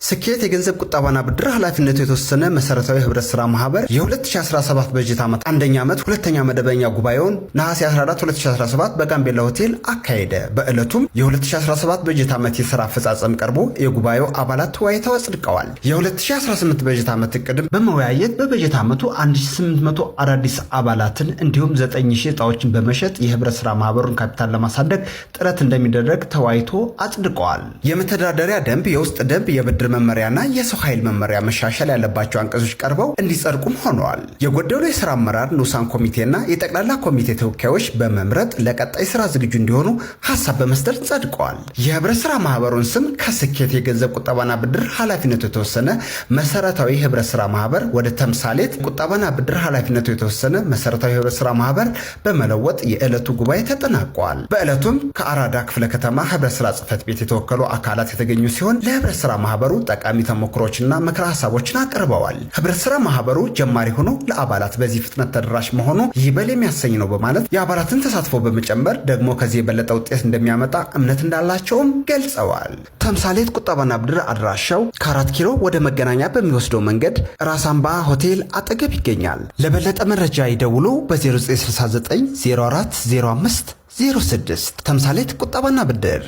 ስኬት የገንዘብ ቁጠባና ብድር ኃላፊነቱ የተወሰነ መሰረታዊ ህብረት ሥራ ማህበር የ2017 በጀት ዓመት አንደኛ ዓመት ሁለተኛ መደበኛ ጉባኤውን ነሐሴ 14 2017 በጋምቤላ ሆቴል አካሄደ። በዕለቱም የ2017 በጀት ዓመት የሥራ አፈጻጸም ቀርቦ የጉባኤው አባላት ተወያይተው አጽድቀዋል። የ2018 በጀት ዓመት እቅድም በመወያየት በበጀት ዓመቱ 1800 አዳዲስ አባላትን እንዲሁም 9000 ዕጣዎችን በመሸጥ የህብረት ሥራ ማህበሩን ካፒታል ለማሳደግ ጥረት እንደሚደረግ ተወያይቶ አጽድቀዋል። የመተዳደሪያ ደንብ፣ የውስጥ ደንብ፣ የብድር መመሪያና የሰው ኃይል መመሪያ መሻሻል ያለባቸው አንቀጾች ቀርበው እንዲጸድቁም ሆነዋል። የጎደሉ የሥራ አመራር ንዑሳን ኮሚቴና የጠቅላላ ኮሚቴ ተወካዮች በመምረጥ ለቀጣይ ሥራ ዝግጁ እንዲሆኑ ሐሳብ በመስጠት ጸድቀዋል። የህብረት ሥራ ማህበሩን ስም ከስኬት የገንዘብ ቁጠባና ብድር ኃላፊነቱ የተወሰነ መሰረታዊ ህብረት ሥራ ማህበር ወደ ተምሳሌት ቁጠባና ብድር ኃላፊነቱ የተወሰነ መሰረታዊ ህብረት ሥራ ማህበር በመለወጥ የዕለቱ ጉባኤ ተጠናቋል። በዕለቱም ከአራዳ ክፍለ ከተማ ህብረት ሥራ ጽሕፈት ቤት የተወከሉ አካላት የተገኙ ሲሆን ለህብረት ሥራ ማህበሩ ጠቃሚ ተሞክሮችና ምክረ ሐሳቦችን አቅርበዋል። ህብረት ሥራ ማህበሩ ጀማሪ ሆኖ ለአባላት በዚህ ፍጥነት ተደራሽ መሆኑ ይበል የሚያሰኝ ነው በማለት የአባላትን ተሳትፎ በመጨመር ደግሞ ከዚህ የበለጠ ውጤት እንደሚያመጣ እምነት እንዳላቸውም ገልጸዋል። ተምሳሌት ቁጠባና ብድር አድራሻው ከ4 ኪሎ ወደ መገናኛ በሚወስደው መንገድ ራስ አምባ ሆቴል አጠገብ ይገኛል። ለበለጠ መረጃ ይደውሉ በ0969 04 05 06 ተምሳሌት ቁጠባና ብድር